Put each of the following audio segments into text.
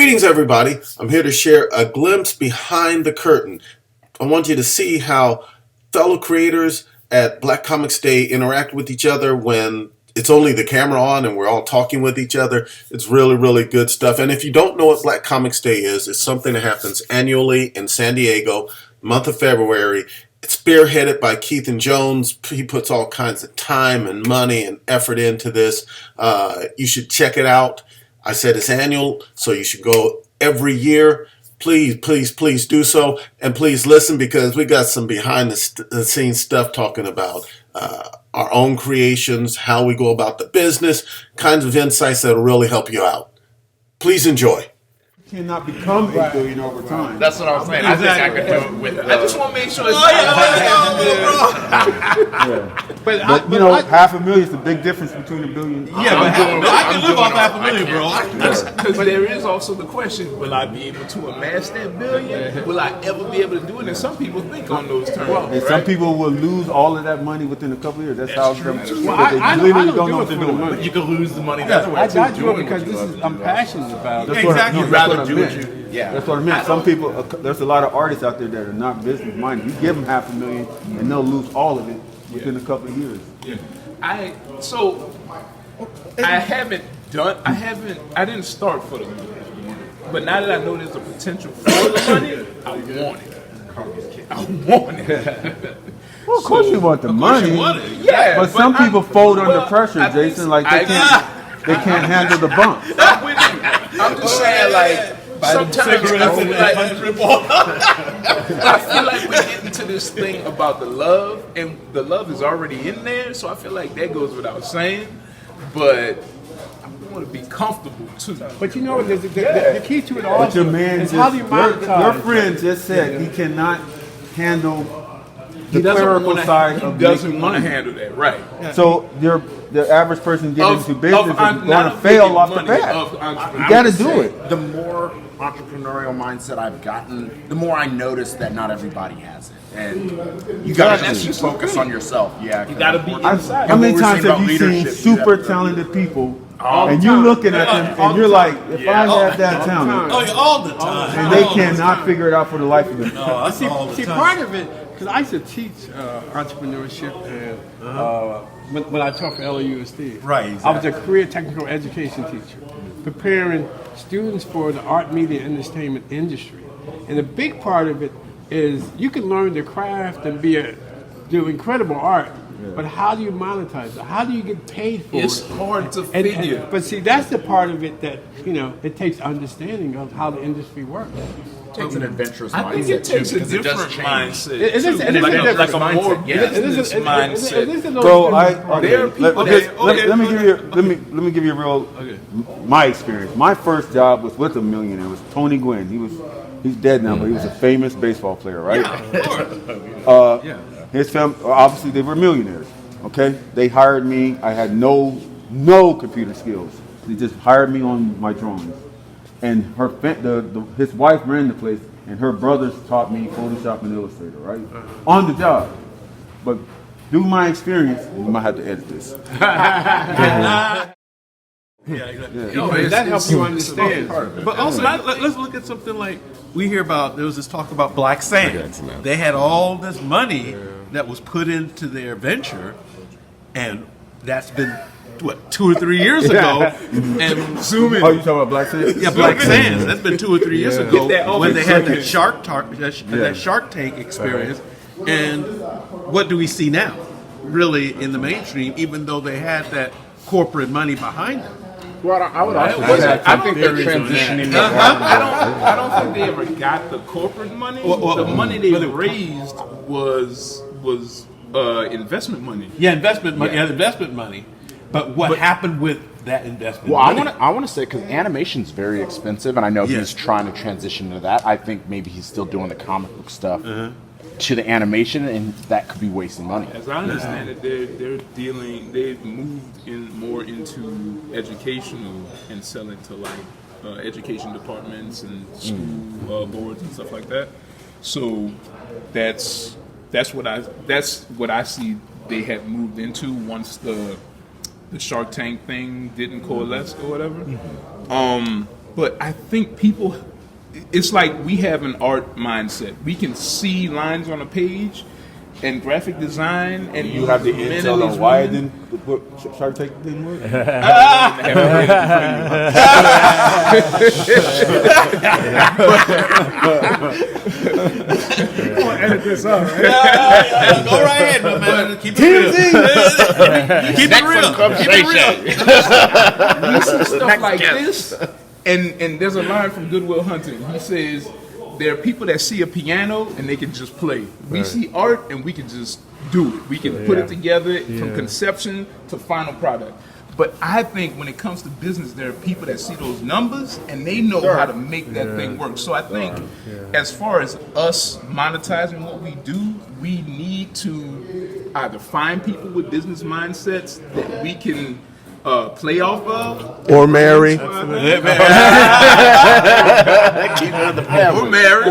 Greetings, everybody. I'm here to share a glimpse behind the curtain. I want you to see how fellow creators at Black Comics Day interact with each other when it's only the camera on and we're all talking with each other. It's really, really good stuff. And if you don't know what Black Comics Day is, it's something that happens annually in San Diego, month of February. It's spearheaded by Keith and Jones. He puts all kinds of time and money and effort into this. You should check it out. I said it's annual, so you should go every year. Please, please, please do so. And please listen, because we got some behind the scenes stuff talking about our own creations, how we go about the business, kinds of insights that will really help you out. Please enjoy. Cannot become $8 billion over time. That's what I was saying. Exactly. I think I could do it with. I just want to make sure it's. But you know, $500,000 is the big difference between $1 billion. Yeah, but I can live off $500,000, bro. Because there is also the question: will I be able to amass that $1 billion? Will I ever be able to do it? And some people think on those terms. And right? some people will lose all of that money within a couple of years. That's how true. they literally don't know what they're doing. But you can lose the money the other way too. I do it because I'm passionate about it. Exactly. You'd rather do what you. Yeah, that's what I meant. Some people, there's a lot of artists out there that are not business minded. You give them $500,000 and they'll lose all of it within a couple of years. Yeah. I didn't start for the money. But now that I know there's a potential for the money, I want it. Well, of course you want the money. Yeah, but some people fold under pressure, Jason. Like they can't handle the bump. I'm with you. I'm just saying, like, sometimes I feel like we're getting to this thing about the love, and the love is already in there, so I feel like that goes without saying, but I want to be comfortable too. But you know, the key to it all But your man is how do you monetize? your friend just said he cannot handle the doesn't clerical wanna- side of He doesn't making want to money. handle that, right? So the average person getting into business is going not to fail making off the money, bat. of You entrepreneur. got to do it. The more entrepreneurial mindset I've gotten, the more I notice that not everybody has it. And you gotta just focus on yourself. Yeah. You gotta be inside. How many times have you seen leadership, super you have to- talented people All and the you time. looking at them and you're like, if I had that talent, Oh, yeah, all the time. and they cannot figure it out for the life of them. No, that's all the See, time. part of it, because I used to teach entrepreneurship and when I taught for LAUSD. Right, I was a career technical education teacher, preparing students for the art, media, and entertainment industry. And a big part of it is you can learn the craft and do incredible art, but how do you monetize it? How do you get paid for It's it? hard to And- figure. but see, that's the part of it that, it takes understanding of how the industry works. It takes an adventurous I think it mindset too, takes a because it does different change. mindset. It is too. a different like a more mindset, yeah. business mindset. So There are people that- let me give you a real my experience. My first job was with a millionaire. It was Tony Gwynn. He's dead now, but he was a famous baseball player, right? His family, obviously, they were millionaires. Okay, they hired me. I had no computer skills. They just hired me on my drawings, and his wife ran the place, and her brothers taught me Photoshop and Illustrator, right, on the job. But through my experience, you might have to edit this. That helps you understand. But also, let's look at something like we hear about. There was this talk about Black Sand. They had all this money that was put into their venture, and that's been what 2 or 3 years ago. And zoom in. Oh, you talking about Black Sand? Yeah, Black Sands. That's been 2 or 3 years ago when they had that Yeah. Shark Tank experience. And what do we see now? Really in the mainstream, even though they had that corporate money behind them. Well, I would also say I think they're transitioning. I don't think they ever got the corporate money. Well, the money they raised was investment money. Yeah, investment money. Yeah, investment money. But what happened with that investment Well, money? I want to say because animation's very expensive, and I know he's trying to transition to that. I think maybe he's still doing the comic book stuff to the animation, and that could be wasting money. As I understand it, they've moved more into educational and selling to like education departments and school boards and stuff like that. So that's what I see they have moved into once the Shark Tank thing didn't coalesce or whatever. But I think people, it's like we have an art mindset. We can see lines on a page and graphic design, and You have the men intel in on these why it women- didn't Shark Tank didn't work. Edit this out, right? Go right ahead, my man. Keep it real. Keep it real. Keep it real. we see stuff like this, and there's a line from Goodwill Hunting. He says, there are people that see a piano and they can just play. We see art and we can just do it. We can put it together from conception to final product. But I think when it comes to business, there are people that see those numbers and they know how to make that thing work. So I think as far as us monetizing what we do, we need to either find people with business mindsets that we can play off of. Or marry. Or marry.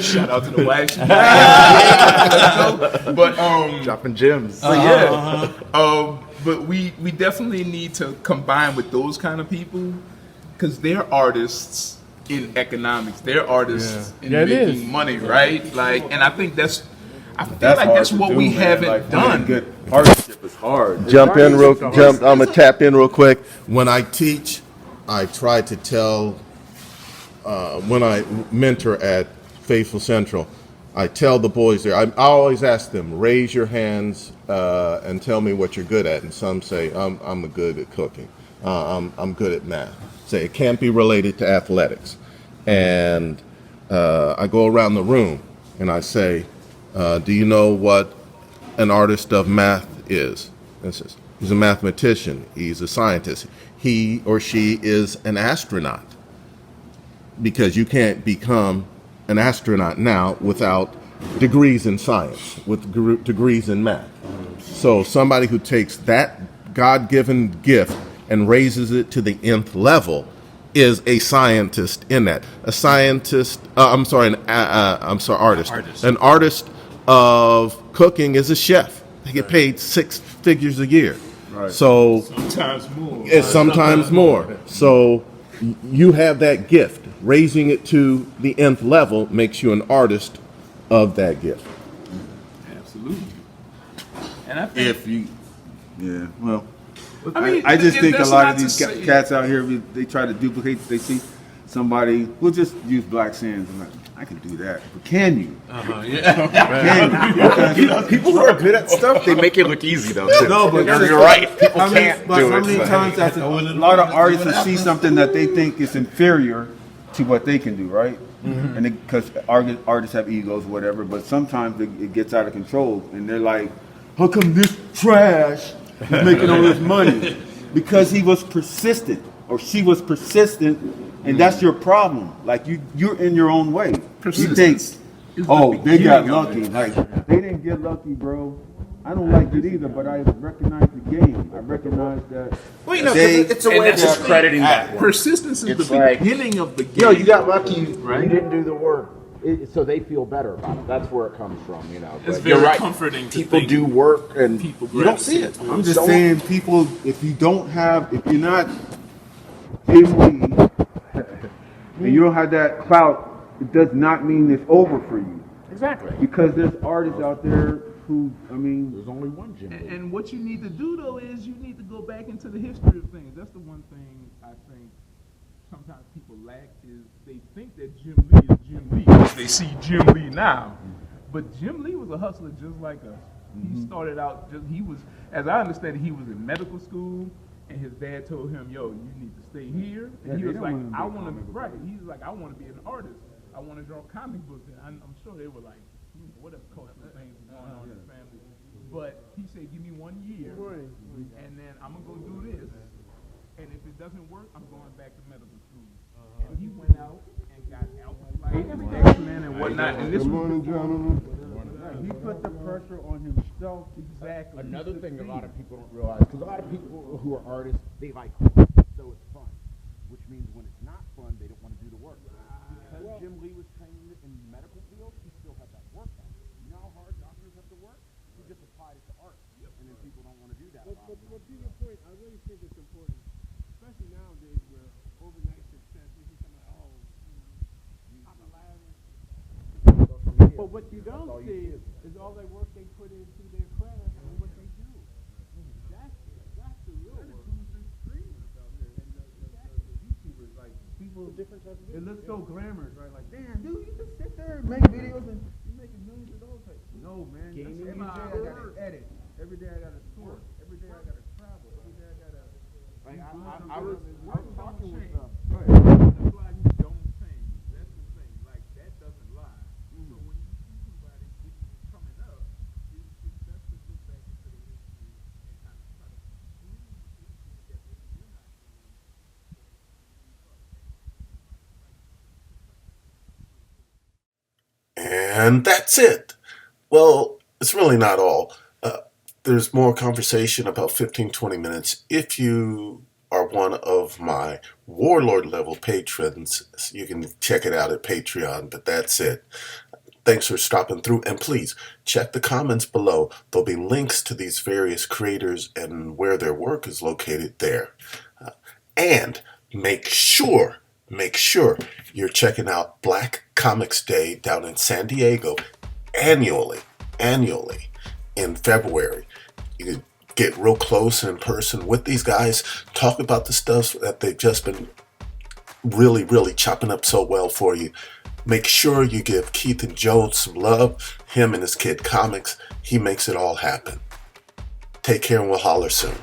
Shout out to the wife. But Dropping gems. but we definitely need to combine with those kind of people because they're artists in economics. They're artists in Yeah, it is. making money, right? Like, and I think that's That's like hard that's to what do, we man. haven't Like, done. Good partnership is hard. Jump in real. I'm gonna tap in real quick. When I teach, I try to tell. When I mentor at Faithful Central, I tell the boys there. I always ask them, raise your hands and tell me what you're good at. And some say, I'm good at cooking. I'm good at math. Say it can't be related to athletics. And I go around the room and I say, do you know what an artist of math is? And says, he's a mathematician. He's a scientist. He or she is an astronaut. Because you can't become an astronaut now without degrees in science, with degrees in math. So somebody who takes that God-given gift and raises it to the nth level is a scientist in that. A scientist, artist. An artist of cooking is a chef. They get paid 6 figures a year. Right. So Sometimes more. it's sometimes more. So you have that gift. Raising it to the nth level makes you an artist of that gift. Absolutely. And I think If you, yeah, well, I mean, I just think a that's lot not of these to say- cats out here, they try to duplicate. They see somebody. We'll just use black sands. I'm like, I can do that, but can you? Can you? People who are good at stuff, they make it look easy though. Too. No, but you're right. People How many, can't but do how it. many so- times that's a lot of artists will see something that they think is inferior to what they can do, right? And because artists have egos, whatever. But sometimes it gets out of control, and they're like, "How come this trash is making all this money?" Because he was persistent, or she was persistent, and that's your problem. Like you're in your own way. You think, Persistence is oh, the they got beginning of lucky. it. Like they didn't get lucky, bro. I don't like it either, but I recognize the game. I recognize that. Well, you know, 'cause they- it's a and way of that's the crediting that work. Persistence is It's the like, beginning of the game. Yo, you got lucky. Right. You didn't do the work, so they feel better about it. That's where it comes from, you know. It's But you're very right. comforting to People think do work, and people you don't see it. I'm just Don't- saying, people, if you're not Jim Lee, and you don't have that clout, it does not mean it's over for you. Exactly. Because there's artists out there who, I mean, There's only one Jim Lee. And what you need to do though is you need to go back into the history of things. That's the one thing I think sometimes people lack is they think that Jim Lee is Jim Lee. They see Jim Lee now, but Jim Lee was a hustler just like us. He started out he was, as I understand it, he was in medical school, and his dad told him, "Yo, you need to stay here." And he they was don't like, want him to be "I a want to comic book right." He's like, "I want to be an artist. I want to draw comic books." And I'm sure they were like, whatever cultural things was going on in his family. But he said, "Give me 1 year, and then I'm gonna go do this. And if it doesn't work, I'm going back to medical school." And he went out and got Alpha Flight and X-Men and whatnot. And this was he put the pressure on himself. exactly Another thing a lot of people don't realize, because a lot of people who are artists, they like work, so it's fun. Which means when it's not fun, they don't want to do the work. Because Jim Lee was trained in the medical field, he still had that work ethic. You know how hard doctors have to work? He just applied it to art. And then people don't want to do that. But to your point, I really think it's important. but what you don't see is all that work they put into their craft and what they do. That's the real work. It looks so glamorous, right? Like, damn, dude, you just sit there and make videos and you're making millions of dollars. Like, no, man. Every day I gotta edit. Every day I gotta source. Every day I gotta travel. Every day I gotta. Like I was talking with Go ahead. The fly you don't change. That's the thing. Like that doesn't lie. So when you see somebody coming up, it's best to look back into the history and kind of try to prove anything that maybe you're not doing. And that's it. Well, it's really not all. There's more conversation about 15, 20 minutes. If you are one of my Warlord level patrons, you can check it out at Patreon, but that's it. Thanks for stopping through, and please check the comments below. There'll be links to these various creators and where their work is located there. And make sure you're checking out Black Comics Day down in San Diego annually in February. You can get real close in person with these guys, talk about the stuff that they've just been really chopping up so well for you. Make sure you give Keith and Joe some love, him and his kid Comix. He makes it all happen. Take care and we'll holler soon.